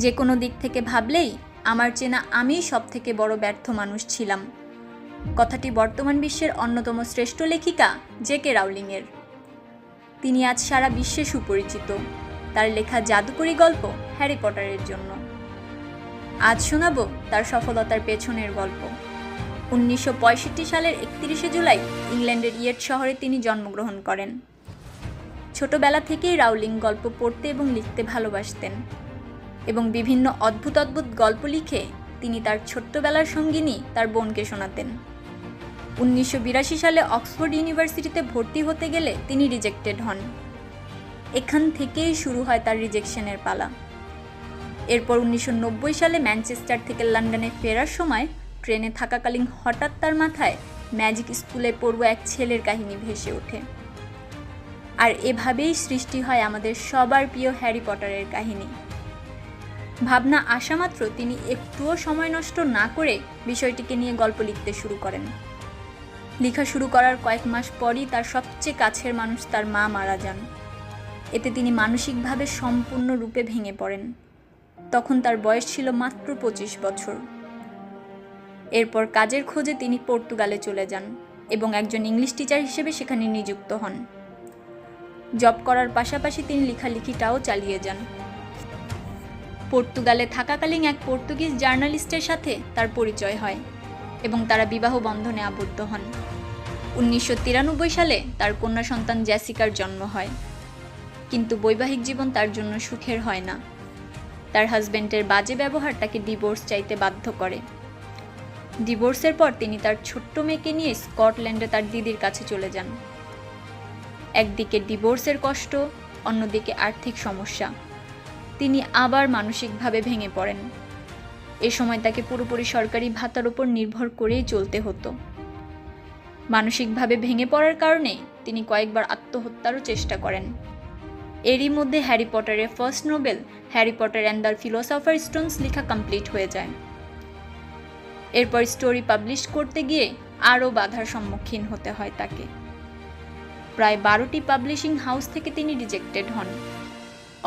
যে কোনো দিক থেকে ভাবলেই আমার চেনা আমিই সবথেকে বড় ব্যর্থ মানুষ ছিলাম। কথাটি বর্তমান বিশ্বের অন্যতম শ্রেষ্ঠ লেখিকা জে.কে রাউলিংয়ের। তিনি আজ সারা বিশ্বে সুপরিচিত তার লেখা জাদুকরী গল্প হ্যারি পটারের জন্য। আজ শোনাব তার সফলতার পেছনের গল্প। 1965 সালের 31 জুলাই ইংল্যান্ডের ইয়েট শহরে তিনি জন্মগ্রহণ করেন। ছোটবেলা থেকেই রাউলিং গল্প পড়তে এবং লিখতে ভালোবাসতেন এবং বিভিন্ন অদ্ভুত গল্প লিখে তিনি তার ছোট্টবেলার সঙ্গিনী তার বোনকে শোনাতেন। 1982 সালে অক্সফোর্ড ইউনিভার্সিটিতে ভর্তি হতে গেলে তিনি রিজেক্টেড হন। এখান থেকেই শুরু হয় তার রিজেকশনের পালা। এরপর 1990 সালে ম্যানচেস্টার থেকে লন্ডনে ফেরার সময় ট্রেনে থাকাকালীন হঠাৎ তার মাথায় ম্যাজিক স্কুলে পড়ুয়া এক ছেলের কাহিনী ভেসে ওঠে। আর এভাবেই সৃষ্টি হয় আমাদের সবার প্রিয় হ্যারি পটারের কাহিনী। ভাবনা আসা মাত্র তিনি একটুও সময় নষ্ট না করে বিষয়টিকে নিয়ে গল্প লিখতে শুরু করেন। লেখা শুরু করার কয়েক মাস পরই তার সবচেয়ে কাছের মানুষ তার মা মারা যান। এতে তিনি মানসিকভাবে সম্পূর্ণরূপে ভেঙে পড়েন। তখন তার বয়স ছিল মাত্র 25 বছর। এরপর কাজের খোঁজে তিনি পর্তুগালে চলে যান এবং একজন ইংলিশ টিচার হিসেবে সেখানে নিযুক্ত হন। জব করার পাশাপাশি তিনি লেখালেখিটাও চালিয়ে যান। পর্তুগালে থাকাকালীন এক পর্তুগিজ জার্নালিস্টের সাথে তার পরিচয় হয় এবং তারা বিবাহ বন্ধনে আবদ্ধ হন। 1993 সালে তার কন্যা সন্তান জেসিকার জন্ম হয়। কিন্তু বৈবাহিক জীবন তার জন্য সুখের হয় না। তার হাজবেন্ডের বাজে ব্যবহার তাকে ডিভোর্স চাইতে বাধ্য করে। ডিভোর্সের পর তিনি তার ছোট্ট মেয়েকে নিয়ে স্কটল্যান্ডে তার দিদির কাছে চলে যান। একদিকে ডিভোর্সের কষ্ট, অন্যদিকে আর্থিক সমস্যা। তিনি আবার মানসিকভাবে ভেঙে পড়েন। এ সময় তাকে পুরোপুরি সরকারি ভাতার উপর নির্ভর করেই চলতে হতো। মানসিকভাবে ভেঙে পড়ার কারণে তিনি কয়েকবার আত্মহত্যারও চেষ্টা করেন। এরই মধ্যে হ্যারি পটারের first novel Harry Potter and the philosopher stones লেখা কমপ্লিট হয়ে যায়। এরপর স্টোরি পাবলিশ করতে গিয়ে আরও বাধার সম্মুখীন হতে হয় তাকে। প্রায় 12টি পাবলিশিং হাউস থেকে তিনি রিজেক্টেড হন।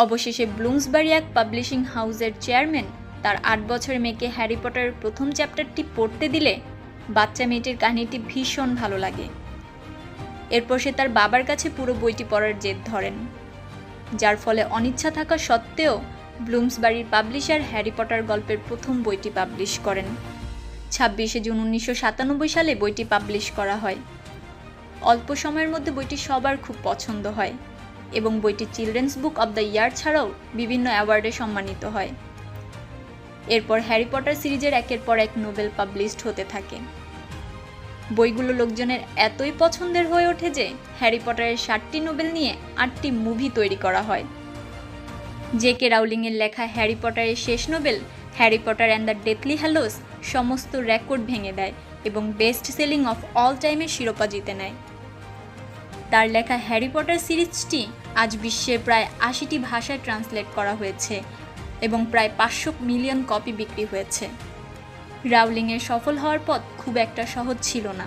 অবশেষে ব্লুমসবারি এক পাবলিশিং হাউসের চেয়ারম্যান তার 8 বছরের মেয়েকে হ্যারি পটারের প্রথম চ্যাপ্টারটি পড়তে দিলে বাচ্চা মেয়েটির কাহিনীটি ভীষণ ভালো লাগে। এরপর সে তার বাবার কাছে পুরো বইটি পড়ার জেদ ধরেন, যার ফলে অনিচ্ছা থাকা সত্ত্বেও ব্লুমসবারির পাবলিশার হ্যারি পটার গল্পের প্রথম বইটি পাবলিশ করেন। 26 জুন 1997 সালে বইটি পাবলিশ করা হয়। অল্প সময়ের মধ্যে বইটি সবার খুব পছন্দ হয় এবং বইটি children's book of the year ছাড়াও বিভিন্ন অ্যাওয়ার্ডে সম্মানিত হয়। এরপর হ্যারি পটার সিরিজের একের পর এক নোবেল পাবলিশড হতে থাকে। বইগুলো লোকজনের এতই পছন্দের হয়ে ওঠে যে হ্যারি পটারের 7টি নোবেল নিয়ে 8টি মুভি তৈরি করা হয়। জে.কে রাউলিংয়ের লেখা হ্যারি পটারের শেষ Nobel Harry Potter and the Deathly hallows সমস্ত রেকর্ড ভেঙে দেয় এবং বেস্ট সেলিং অফ অল টাইমের শিরোপা জিতে নেয়। তার লেখা হ্যারি পটার সিরিজটি আজ বিশ্বের প্রায় 80টি ভাষায় ট্রান্সলেট করা হয়েছে এবং প্রায় 500 মিলিয়ন কপি বিক্রি হয়েছে। রাউলিংয়ের সফল হওয়ার পথ খুব একটা সহজ ছিল না।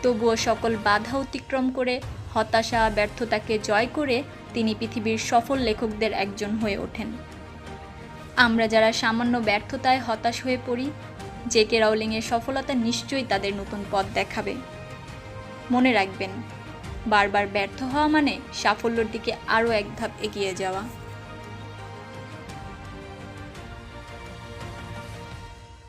তবুও সকল বাধা অতিক্রম করে, হতাশা ব্যর্থতাকে জয় করে তিনি পৃথিবীর সফল লেখকদের একজন হয়ে ওঠেন। আমরা যারা সামান্য ব্যর্থতায় হতাশ হয়ে পড়ি, জে.কে রাউলিংয়ের সফলতা নিশ্চয়ই তাদের নতুন পথ দেখাবে। মনে রাখবেন, বারবার ব্যর্থ হওয়া মানে সাফল্যের দিকে আরও এক ধাপ এগিয়ে যাওয়া।